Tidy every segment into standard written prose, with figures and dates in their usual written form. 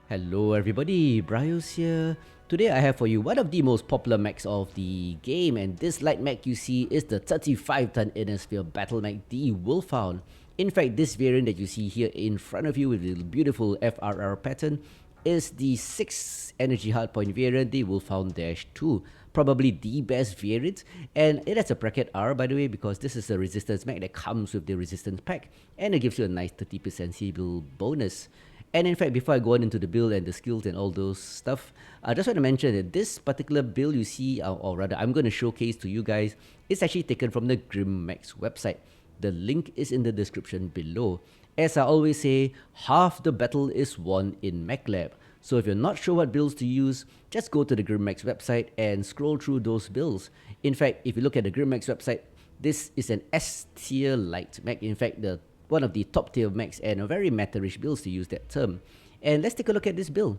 Hello everybody, BrioS here. Today I have for you one of the most popular mechs of the game, and this light mech you see is the 35-ton inner sphere battle mech, the Wolfhound. In fact, this variant that you see here in front of you with the beautiful FRR pattern is the 6 energy hardpoint variant, the Wolfhound-2. Probably the best variant, and it has a bracket R by the way, because this is a resistance mech that comes with the resistance pack, and it gives you a nice 30% heal bonus. And in fact, before I go on into the build and the skills and all those stuff, I just want to mention that this particular build you see, or rather I'm going to showcase to you guys, is actually taken from the Grimmechs website. The link is in the description below. As I always say, half the battle is won in Mechlab. So if you're not sure what builds to use, just go to the Grimmechs website and scroll through those builds. In fact, if you look at the Grimmechs website, this is an S tier light mech. In fact, one of the top tier mechs and a very meta-rich builds to use that term. And let's take a look at this build.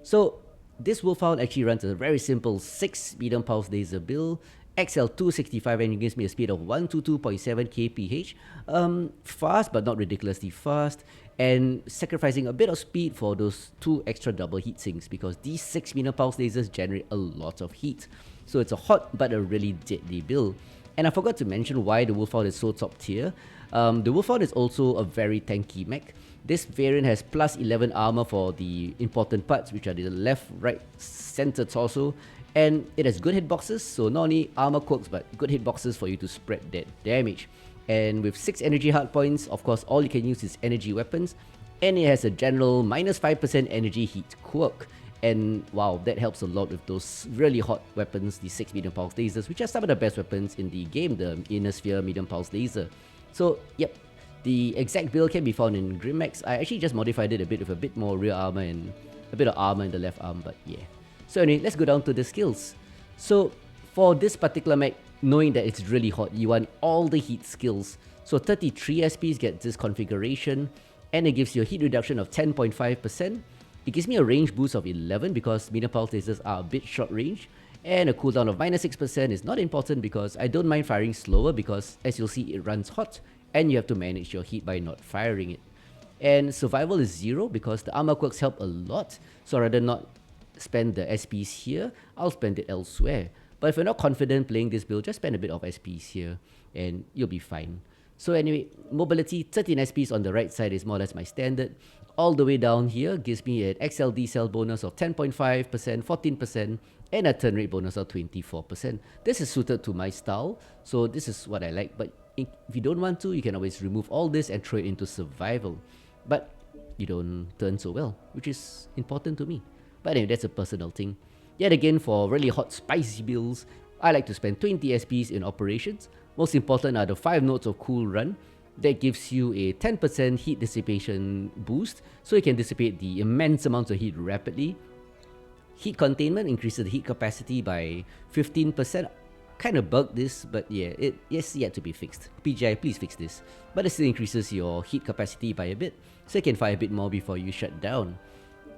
So this Wolfhound actually runs a very simple 6 medium pulse laser build, XL265, and it gives me a speed of 122.7 kph. Fast but not ridiculously fast, and sacrificing a bit of speed for those 2 extra double heat sinks, because these 6 medium pulse lasers generate a lot of heat. So it's a hot but a really deadly build. And I forgot to mention why the Wolfhound is so top tier. The Wolfhound is also a very tanky mech. This variant has plus 11 armor for the important parts, which are the left, right, center torso. And it has good hitboxes, so not only armor quirks, but good hitboxes for you to spread that damage. And with 6 energy hardpoints, of course, all you can use is energy weapons. And it has a general minus 5% energy heat quirk. And wow, that helps a lot with those really hot weapons, the 6 medium pulse lasers, which are some of the best weapons in the game, the inner sphere medium pulse laser. So yep, the exact build can be found in Grimmechs. I actually just modified it a bit with a bit more rear armor and a bit of armor in the left arm, but yeah. So anyway, let's go down to the skills. So for this particular mech, knowing that it's really hot, you want all the heat skills. So 33 SPs get this configuration, and it gives you a heat reduction of 10.5%. It gives me a range boost of 11 because medium pulse lasers are a bit short range, and a cooldown of minus 6% is not important because I don't mind firing slower, because as you'll see, it runs hot and you have to manage your heat by not firing it. And survival is 0 because the armor quirks help a lot, so I'd rather not spend the SPs here, I'll spend it elsewhere. But if you're not confident playing this build, just spend a bit of SPs here and you'll be fine. So anyway, mobility, 13 SPs on the right side is more or less my standard. All the way down here gives me an XLD cell bonus of 10.5%, 14%, and a turn rate bonus of 24%. This is suited to my style, so this is what I like. But if you don't want to, you can always remove all this and throw it into survival. But you don't turn so well, which is important to me. But anyway, that's a personal thing. Yet again, for really hot, spicy builds, I like to spend 20 SPs in operations. Most important are the 5 nodes of Cool Run. That gives you a 10% heat dissipation boost, so you can dissipate the immense amounts of heat rapidly. Heat containment increases the heat capacity by 15%. Kind of bugged this, but yeah, it's yet to be fixed. PGI, please fix this. But it still increases your heat capacity by a bit, so you can fire a bit more before you shut down.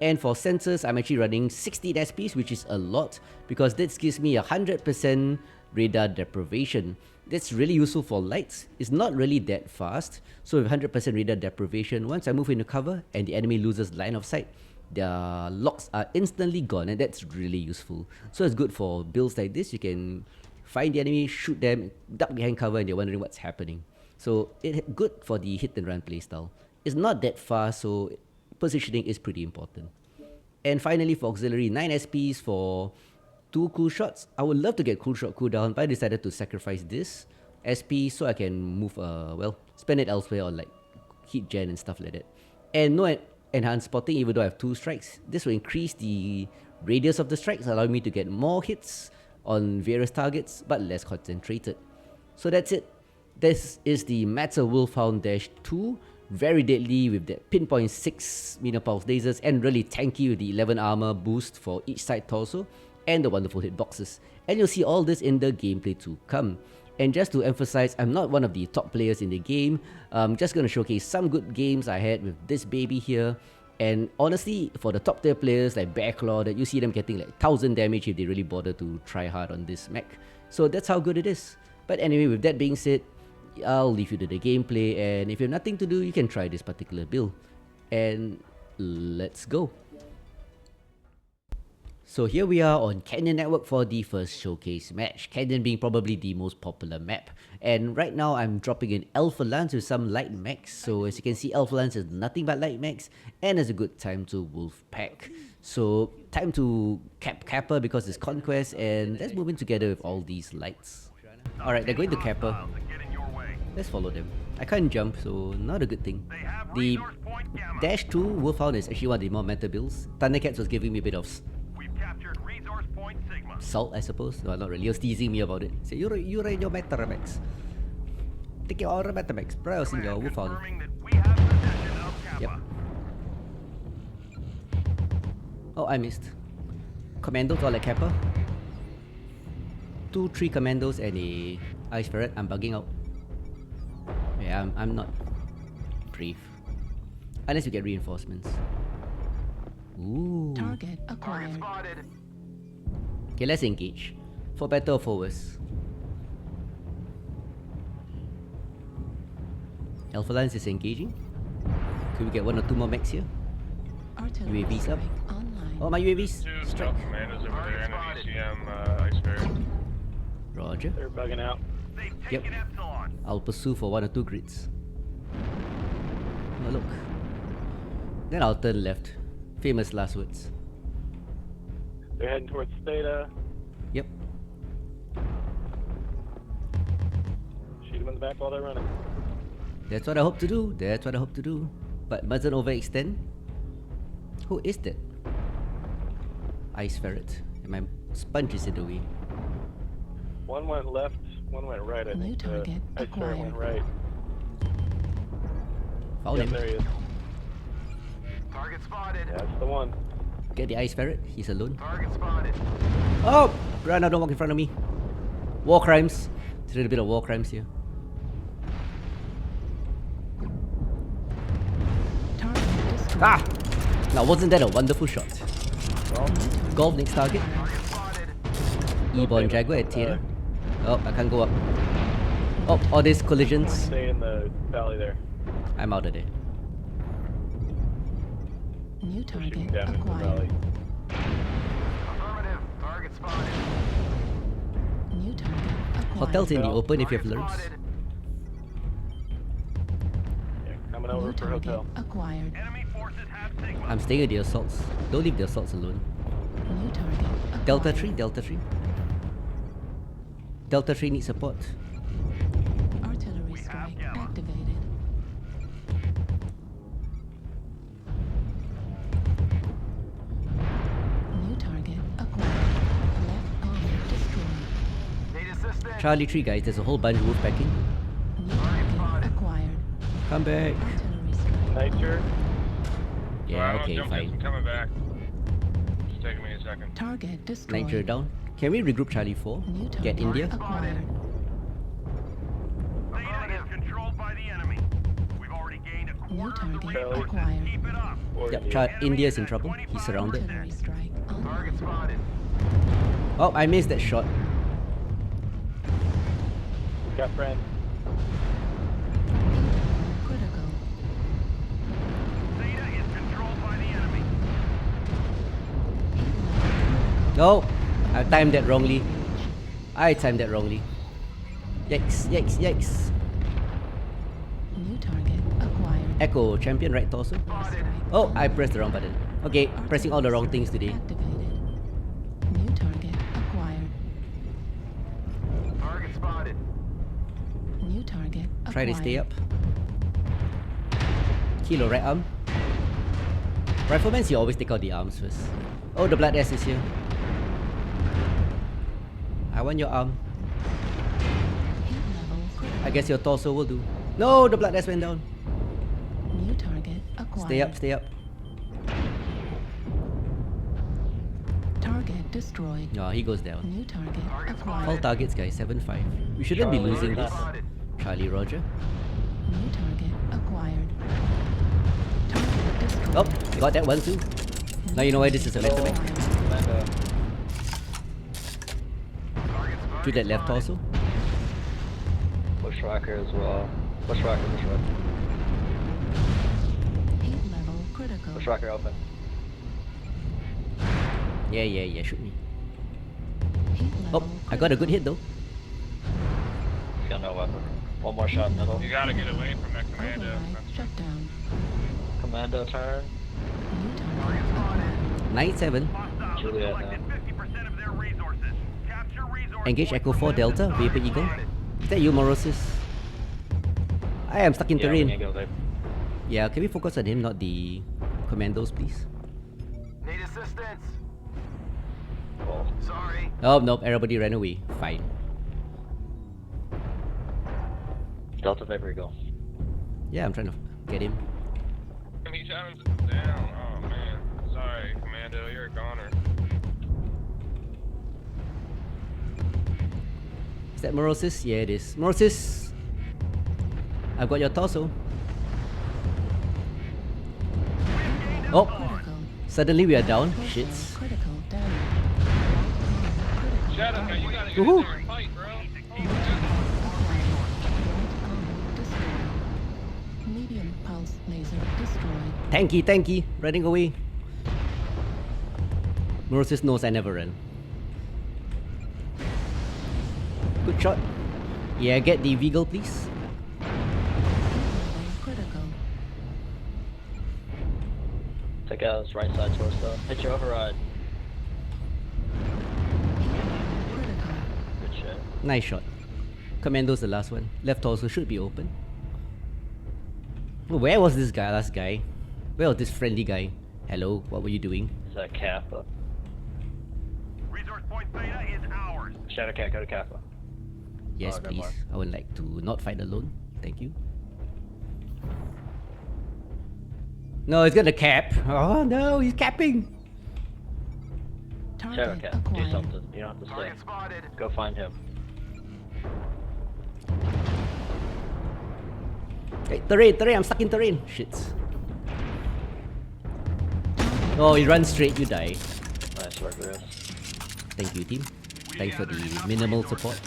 And for sensors, I'm actually running 16 SPs, which is a lot, because this gives me 100% radar deprivation. That's really useful for lights. It's not really that fast, so with 100% radar deprivation, once I move into cover and the enemy loses line of sight, their locks are instantly gone, and that's really useful. So it's good for builds like this. You can find the enemy, shoot them, duck behind cover, and they're wondering what's happening. So it's good for the hit and run playstyle. It's not that fast, so positioning is pretty important. And finally, for auxiliary, 9 SPs for 2 cool shots. I would love to get cool shot cooldown, but I decided to sacrifice this SP so I can move, spend it elsewhere on like heat gen and stuff like that. And no enhanced spotting, even though I have 2 strikes. This will increase the radius of the strikes, allowing me to get more hits on various targets, but less concentrated. So that's it. This is the Mechlab Wolfhound-2. Very deadly with that pinpoint 6 medium pulse lasers, and really tanky with the 11 armor boost for each side torso, and the wonderful hitboxes. And you'll see all this in the gameplay to come. And just to emphasize, I'm not one of the top players in the game. I'm just going to showcase some good games I had with this baby here. And honestly, for the top tier players like Bearclaw, that you see them getting like 1000 damage if they really bother to try hard on this mech. So that's how good it is. But anyway, with that being said, I'll leave you to the gameplay, and if you have nothing to do, you can try this particular build. And let's go. So here we are on Canyon Network for the first showcase match, Canyon being probably the most popular map. And right now I'm dropping in Alpha Lance with some light mechs. So as you can see, Alpha Lance is nothing but light mechs, and it's a good time to Wolf Pack. So time to cap Kappa because it's Conquest, and let's move in together with all these lights. Alright, they're going to Kappa. Let's follow them. I can't jump, so not a good thing. The Dash 2 Wolfhound is actually one of the more meta builds. Thundercats was giving me a bit of salt, I suppose. No, not really. He was teasing me about it. Say, you're in your meta mechs. Take your other meta mechs. BrioS in your Wolfhound. Yep. Oh, I missed. Commandos or like Kappa. 2-3 commandos and a ice ferret. I'm bugging out. Yeah, I'm not brave. Unless you get reinforcements. Ooh. Target acquired. Okay, let's engage. For better or for worse. Alpha Lance is engaging. Could we get 1 or 2 more mechs here? Artillery UAVs up. strike online. Oh, my UAVs! Strike. Commandos over there and an ECM ice ferret. Roger. They're bugging out. Yep. I'll pursue for 1 or 2 grids. Oh, look. Then I'll turn left. Famous last words. They're heading towards Theta. Yep. Shoot them in the back while they're running. That's what I hope to do. That's what I hope to do. But mustn't overextend. Who is that? Ice ferret. And my sponge is in the way. One went left, one went right. I New think target the ice ferret went acquired. right. Found Yep, him. there he is. Target spotted. That's the one. Get the ice ferret. He's alone. Target spotted. Oh! Run, don't walk in front of me. War crimes. There's a little bit of war crimes here. Target destroyed. Ah! Now, wasn't that a wonderful shot? Golf next target. Target spotted. E-Born Jaguar at Theta. Oh, I can't go up. Oh, all these collisions. Stay in the valley there. I'm out of there. New Shooting target down into the valley. acquired. Affirmative. Target spotted. New target acquired. Hotels in the open if you have Target lurks. spotted. Yeah, coming over New for target hotel. acquired. Enemy forces have Sigma. I'm staying with the assaults. Don't leave the assaults alone. New target acquired. Delta 3, Delta 3. Delta 3 needs support. Artillery strike activated. New target acquired. Left arm destroyed. Need assistance. Charlie 3 guys, there's a whole bunch of wolf packing. New target acquired. Come back. Artillery strike. Niger. Yeah, I'm okay, jumping. fine. I'm coming back. It's taking me a second. Target destroyed. Niger down. Can we regroup Charlie 4? New target Get India? acquired. Theta is controlled by the enemy. We've already gained a New quarter of the target Charlie. resources. acquired. Keep it up. Or Yep, India's in trouble. He's surrounded. Artillery strike Target online. spotted. Oh, I missed that shot. we got friends. Critical. Theta is controlled by the enemy. No! I timed that wrongly. I timed that wrongly. Yikes, yikes, yikes. New target acquired. Echo, champion right torso. Spotted. Oh, I pressed the wrong button. Okay, pressing all the wrong things today. Activated. New target acquired. Target spotted. New target acquired. Try to stay up. Kilo right arm. Riflemen, you always take out the arms first. Oh, the blood S is here. I want your arm. Heat level critical. I guess your torso will do. No, the blood S went down. New target acquired. Stay up, stay up. Target destroyed. No, he goes down. New target All acquired. targets, guys, 7-5. We shouldn't be Charlie, losing this. Spotted. Charlie, Roger. New target acquired. Target destroyed. Oh, got that one too. Now you know why this is a meta mech. Acquired. To that left torso. Bush rocker as well. Bush rocker, bush rocker. Heat level critical. Bush rocker open. Yeah, shoot me. Heat Oh, level I got a good hit critical. though. He's got no weapon. One more shot middle. You gotta get away from that commando. Override shutdown. Commando turn. New target acquired. 9-7. Hostiles have Juliet collected now. 50% of their resources. Capture resource Engage points Echo from 4 them. Delta, Vapor Eagle. Is that you, Morosis? I am stuck in Yeah, we terrain. can go there. Yeah, can we focus on him, not the commandos, please? Need assistance. Cool. Sorry. Oh, nope, everybody ran away. Fine. Delta Vapor Eagle. Yeah, I'm trying to get him. He shot him down. Oh man. Sorry, commando, you're a goner. Is that Morosis? Yeah, it is. Morosis! I've got your torso. Oh, Critical. suddenly we are down. Personal Shits. critical damage. Critical. Shut up, man. You gotta get Woohoo. in there and fight, bro. Right arm destroyed. Medium pulse laser destroyed. Tanky, running away. Morosis knows I never run. Good shot. Yeah, get the Veagle, please. Heat level critical. Take out his right side torso. Hit your override. Heat level critical. Good shit. Nice shot. Commando's the last one. Left torso should be open. Where was this guy, last guy? Where was this friendly guy? Hello, what were you doing? Is that Kappa? Resource point beta is ours. Shadow Cat, go to Kappa. Yes, Oh, no please. more. I would like to not fight alone. Thank you. No, he's gonna cap. Oh no, he's capping. Shadow Target Cat, do acquired. something. You don't have to stay. Target spotted. Go find him. Hey, terrain, I'm stuck in terrain. Shit. Oh, he runs straight, you die. Nice work, Grimmechs. Thank you, team. Thanks for the minimal support.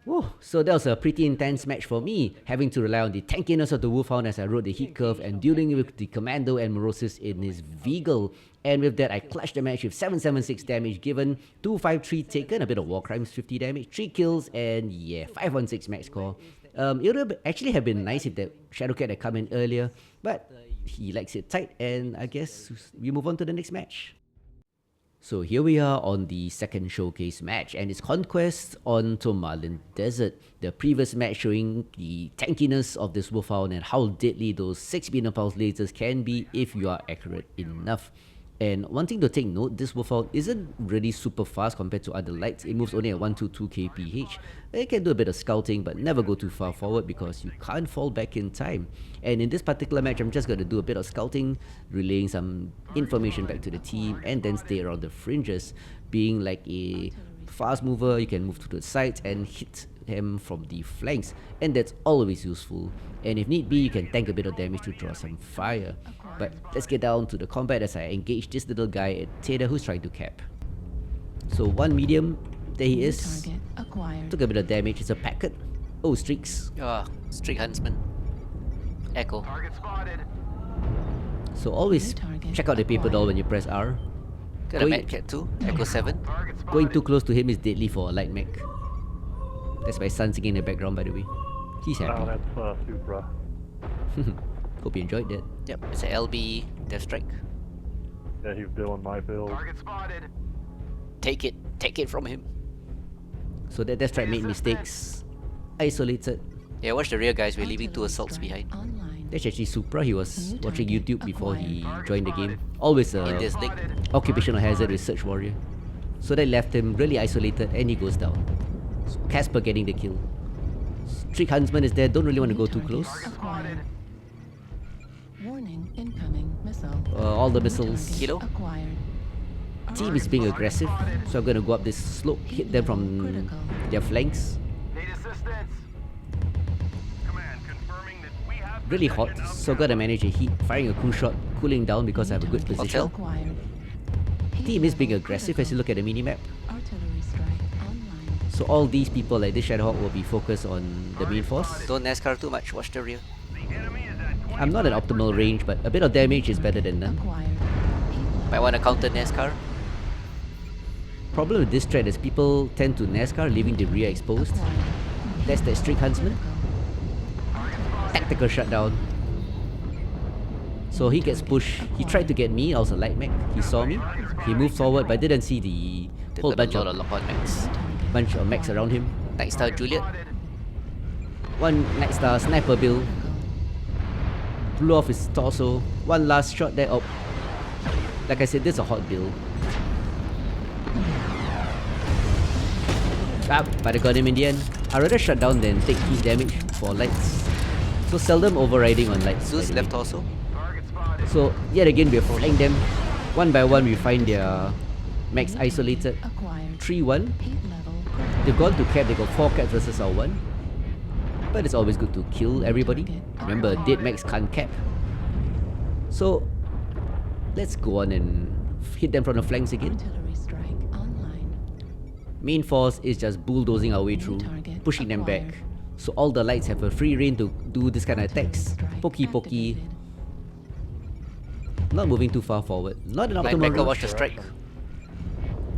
Whew, so that was a pretty intense match for me, having to rely on the tankiness of the Wolfhound as I rode the heat curve and dealing with the Commando and Morosis in his Veagle. And with that, I clutched the match with 776 damage given, 253 taken, a bit of war crimes, 50 damage, 3 kills, and yeah, 516 max score. It would actually have been nice if that Shadowcat had come in earlier, but he likes it tight, and I guess we move on to the next match. So here we are on the second showcase match, and it's Conquest on Tourmaline Desert. The previous match showing the tankiness of this Wolfhound and how deadly those 6 billion pulse lasers can be if you are accurate enough. And one thing to take note, this Wolfhound isn't really super fast compared to other lights. It moves only at 122 kph. It can do a bit of scouting, but never go too far forward because you can't fall back in time. And in this particular match, I'm just going to do a bit of scouting, relaying some information back to the team, and then stay around the fringes. Being like a fast mover, you can move to the sides and hit him from the flanks, and that's always useful. And if need be, you can tank a bit of damage to draw some fire. But let's get down to the combat as I engage this little guy at Teda who's trying to cap. So one medium, there he New is. target acquired. Took a bit of damage, it's a packet. Oh, streaks. Streak Huntsman. Echo. Target spotted. So always New target check out the paper doll acquired. when you press R. Got a Going- Mad Cat too. Echo 7. Target spotted. Going too close to him is deadly for a light mech. That's my son singing in the background, by the way. He's Oh, happy. that's Supra. Hope you enjoyed that. Yep, it's a LB Death Strike. Yeah, he's doing my build. Target spotted. Take it from him. So that Death Strike made mistakes. Isolated. Yeah, watch the rear guys, we're leaving 2 assaults Strike behind. Online. That's actually Supra. He was New watching target YouTube before he acquired. joined the game. Always In a this league. occupational hazard with Search Warrior. So that left him really isolated and he goes down. So Casper getting the kill. Streak Huntsman is there, don't really want to go too close. Acquired. Warning, incoming missile. All the New missiles. target Kilo? Acquired. Team is being aggressive, so I'm gonna go up this slope, hit them from their flanks. Need assistance. Command confirming that we have Really hot, possession of so gotta manage a heat, firing a cool shot, cooling down because I have a good New target position. acquired. Heat Team is being level aggressive as you critical. look at the minimap. Artillery strike online. So all these people like this Shadowhawk will be focused on the main force. Don't NASCAR too much, watch the rear. The enemy is at 20. I'm not at optimal range, but a bit of damage is better than none. Acquired. Heat Might level wanna counter NASCAR. problem with this strat is people tend to NASCAR, leaving the rear exposed. Acquired. That's that strict huntsman. Tactical shutdown. So he gets pushed. He tried to get me. I was a light mech. He saw me. He moved forward, but didn't see the They've whole got a bunch lot of of lock-on mechs. mechs around him. Night Star Juliet. One Night Star sniper bill. Blew off his torso. One last shot there. Oh, like I said, this is a hot bill. But I got him in the end. I'd rather shut down than take heat damage for lights. So seldom overriding on lights. Zeus by the left way. torso. So yet again we're flanking them. One by one we find their mechs isolated. Acquired. 3-1. Heat level. They've gone to cap, they got 4 caps versus our 1. But it's always good to kill everybody. Remember, dead mechs can't cap. So let's go on and hit them from the flanks again. Artillery strike online. Main force is just bulldozing our way through, pushing them back. So all the lights have a free reign to do this kind of attacks. Pokey pokey. Not moving too far forward. Not an optimal Linebacker range. watch the strike.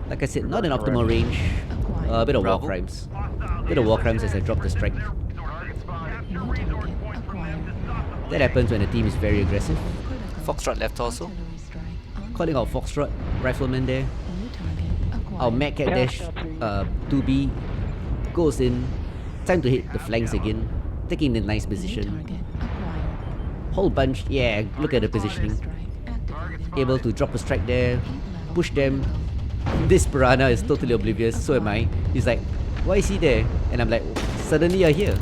Like I said, not an optimal range. A bit of war Bravo. crimes. Bit of war crimes as I drop the strike. New target acquired. That happens when the team is very aggressive. Foxtrot left torso. Artillery strike on. Calling out Foxtrot, rifleman there. New target acquired. Our Mech Cat Dash 2B goes in. Time to hit the flanks again. Taking the nice New position. target acquired. Whole bunch, yeah, look at the positioning. Strike activated. Able to drop a strike there. Heat level. Push them. This piranha is totally oblivious, so am I. He's like, why is he there? And I'm like, suddenly you're here.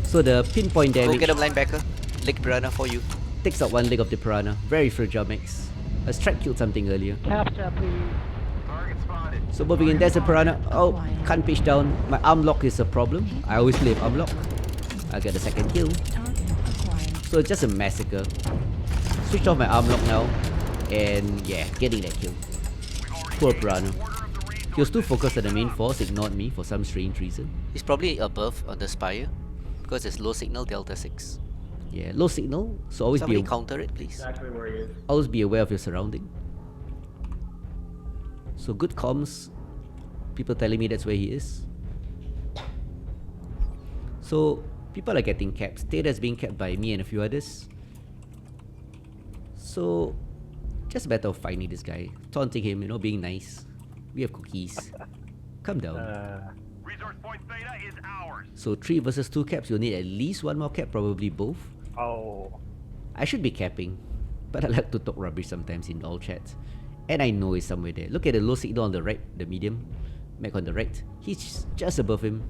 So the pinpoint Go damage get him linebacker. Leg piranha for you. takes out one leg of the piranha. Very fragile mix. A strike killed something earlier. So moving in, there's a piranha. Oh, can't pitch down. My arm lock is a problem. I always play with arm lock. I get the second kill. Target acquired. So it's just a massacre. Switched off my arm lock now. And yeah, getting that kill. Poor piranha. He was too focused on the main force, ignored me for some strange reason. He's probably above on the spire. Because it's low signal Delta 6. Yeah, low signal, so always Somebody be counter it, please. always be aware of your surrounding. So good comms. People telling me that's where he is. So people are getting capped. Theta's being capped by me and a few others. So just a matter of finding this guy, taunting him, being nice. We have cookies. Come down. Resource point Theta is ours. So 3 versus 2 caps, you'll need at least 1 more cap, probably both. Oh. I should be capping, but I like to talk rubbish sometimes in all chats. And I know he's somewhere there. Look at the low signal on the right, the medium. Mech on the right. He's just above him.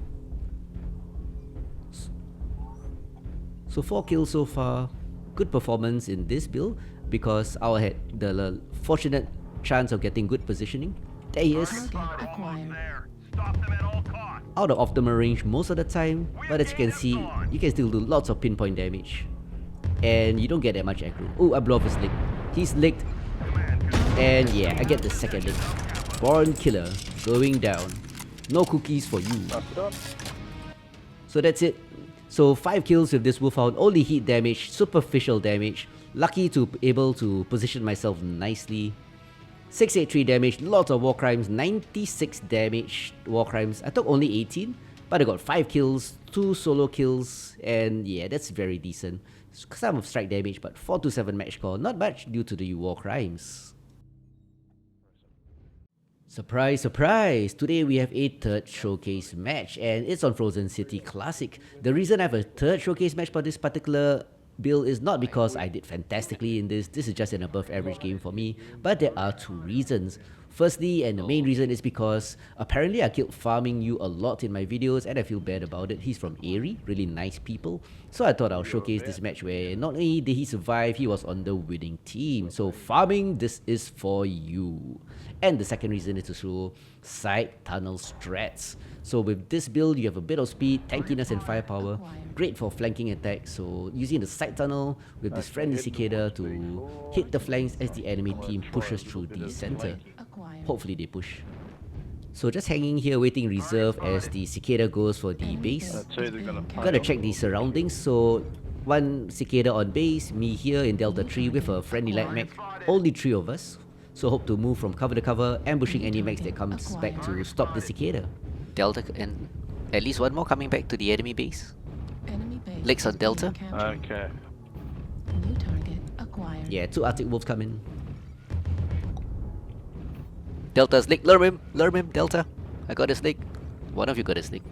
So 4 kills so far. Good performance in this build because I had the fortunate chance of getting good positioning. There he is. Target acquired. There. Stop them at all costs. Out of optimal range most of the time, but as you can see, you can still do lots of pinpoint damage. And you don't get that much aggro. Oh, I blow off his leg. He's licked. And yeah, I get the second leg. Born Killer going down. No cookies for you. So that's it. So 5 kills with this Wolfhound. Only heat damage, superficial damage. Lucky to be able to position myself nicely. 683 damage, lots of war crimes, 96 damage war crimes. I took only 18, but I got 5 kills, 2 solo kills, and yeah, that's very decent. Some of strike damage, but 427 match score, not much due to the war crimes. Surprise, surprise! Today we have a third showcase match, and it's on Frozen City Classic. The reason I have a third showcase match for this particular build is not because I did fantastically in this is just an above average game for me, but there are 2 reasons. Firstly, and the main reason is because apparently I killed Farming You a lot in my videos and I feel bad about it. He's from Airy, really nice people. So I thought I'll showcase this match where not only did he survive, he was on the winning team. So Farming, this is for you. And the second reason is to show side tunnel strats. So with this build, you have a bit of speed, tankiness and firepower. Great for flanking attacks, so using the side tunnel with this friendly cicada to hit the flanks as the enemy team pushes through the center. Acquired. Hopefully they push. So just hanging here waiting reserve as the cicada goes for the base. Gotta check the surroundings, so 1 cicada on base, me here in Delta 3 with a friendly light mech. Only 3 of us. So hope to move from cover to cover, ambushing any mechs that comes back to stop the cicada. Delta and at least one more coming back to the enemy base. Enemy base Legs on is being Delta. captured. Okay. New target acquired. Yeah, 2 Arctic Wolves come in. Delta's leg. Lure him, Delta. I got his leg. One of you got his leg.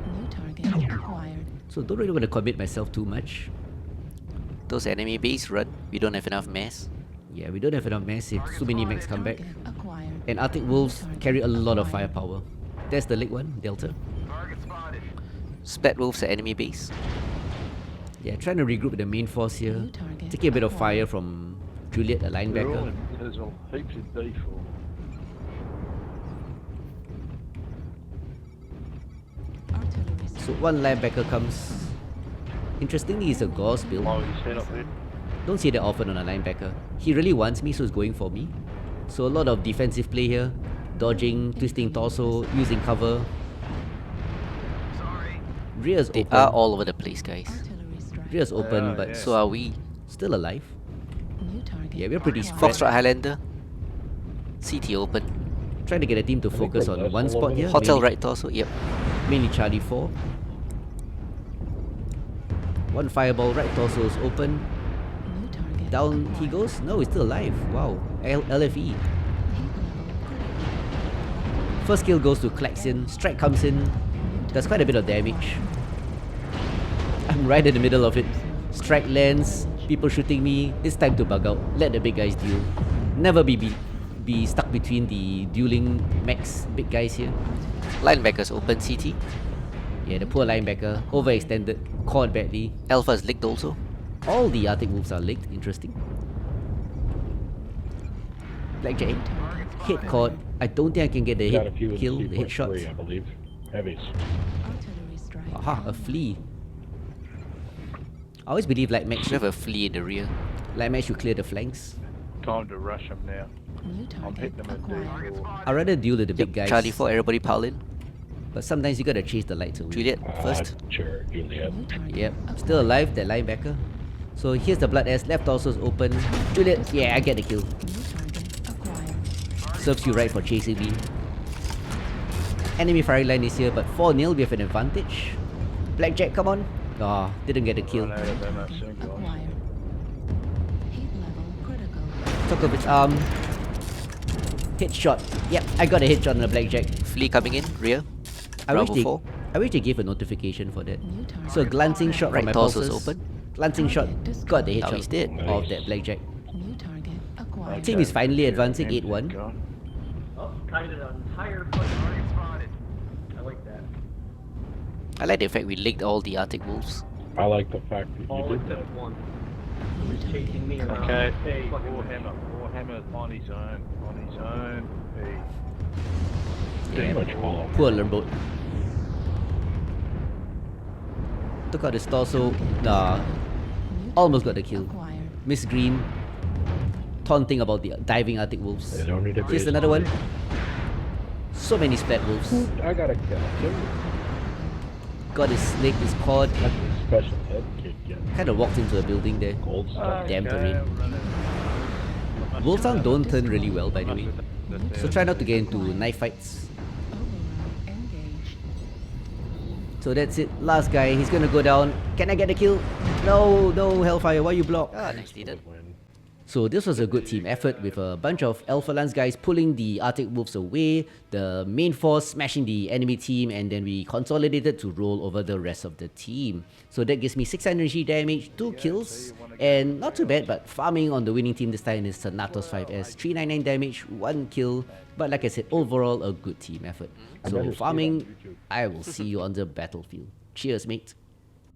New target acquired. So don't really want to commit myself too much. Those enemy base run. We don't have enough mass. Yeah, we don't have enough mass if so many mechs come back. Target acquired. And Arctic Wolves carry a lot of firepower. That's the leg one, Delta. Target spotted. Splat wolves at enemy base. Yeah, trying to regroup with the main force here. New target Taking a bit of acquired. fire from Juliet, a linebacker. There's a heaps of D4. Artillery So one linebacker comes. Interestingly, he's a Gauss build. Lower his head up there. Don't see that often on a linebacker. He really wants me, so he's going for me. So a lot of defensive play here. Dodging, twisting torso, using cover. Sorry. Rear's They open. are all over the place, guys. Artillery strike. Rear's open, Yeah, but yeah. So are we. still alive. New target. Yeah, we're pretty acquired. spread. Foxtrot Highlander. CT open. Trying to get a team to focus on one spot here. Hotel mainly, right torso. Yep. Mainly Charlie 4. One fireball, right torso is open. New target Down he acquired. goes. No, he's still alive. Wow. LFE. Heat level critical. First kill goes to Klaxion. Strike comes in. Does quite a bit of damage. I'm right in the middle of it. Strike lands. People shooting me. It's time to bug out. Let the big guys deal. Never be stuck between the dueling mechs, big guys here. Linebackers open CT. Yeah, the poor linebacker. Overextended. Caught badly. Alpha's licked also. All the Arctic Wolves are licked. Interesting. Blackjack. Hit caught. I don't think I can get the Got a hit few in kill, the hit shot. 3.3, I believe. Heavies. Artillery strike. Aha, a flea. I always believe light mech We should, have a flea in the rear. light mech should clear the flanks. Time to rush him now. New I'm target hitting him at acquired. D4. I'd rather deal with the big Yep. guys. Charlie 4, everybody pile in. But sometimes you gotta chase the lights away. Juliet first. Sure, Juliet. New target Yep, acquired. still alive, that linebacker. So here's the blood S, left torso's open. Juliet, yeah, I get the kill. New target acquired. Serves you right for chasing me. Enemy firing line is here, but 4-0, we have an advantage. Blackjack, come on. Ah, didn't get a kill. Run out of ammo soon, guys. Acquired. Heat level critical. Took off its arm. Hit shot. Yep, I got a hit shot on the blackjack. Flea coming in, rear. I wish, Bravo they, 4. I wish they gave a notification for that. New target. So glancing shot from Right my torso's pulses. open. Glancing shot, got the hit Now shot he's dead. of Nice. that blackjack. New target acquired. Team is finally advancing 8-1. Gone. Oh, kind of an entire foot. Target spotted. I like that. I like the fact we licked all the Arctic Wolves. I like the fact that All you did that. except one. New He's chasing me target around. Okay, Hey, fucking Warhammer on his own. On his own. Hey. Yeah, Much follow. poor Lerboat. Took out his torso. Nah, New almost got the target kill. acquired. Miss Green taunting about the diving Arctic Wolves. They don't need to Here's be- another one. So many splat wolves. I got a kill. Got his leg, his cord. That's a special head kick. Yeah. Kind of walked into a building there. Gold stuff. Damn terrain. I'm running. Wolfhound don't turn really well, by the way. That's So it. try not to get into knife fights. Override engaged. So that's it. Last guy, he's gonna go down. Can I get a kill? No, no, Hellfire, why you block? Ah, nicely done. Win. So this was a good team effort with a bunch of Alpha Lance guys pulling the Arctic Wolves away, the main force smashing the enemy team, and then we consolidated to roll over the rest of the team. So that gives me 6 energy damage, 2 kills, and not too bad, but farming on the winning team this time is Thanatos 5S, 399 damage, 1 kill, but like I said, overall a good team effort. So farming, I will see you on the battlefield. Cheers, mate.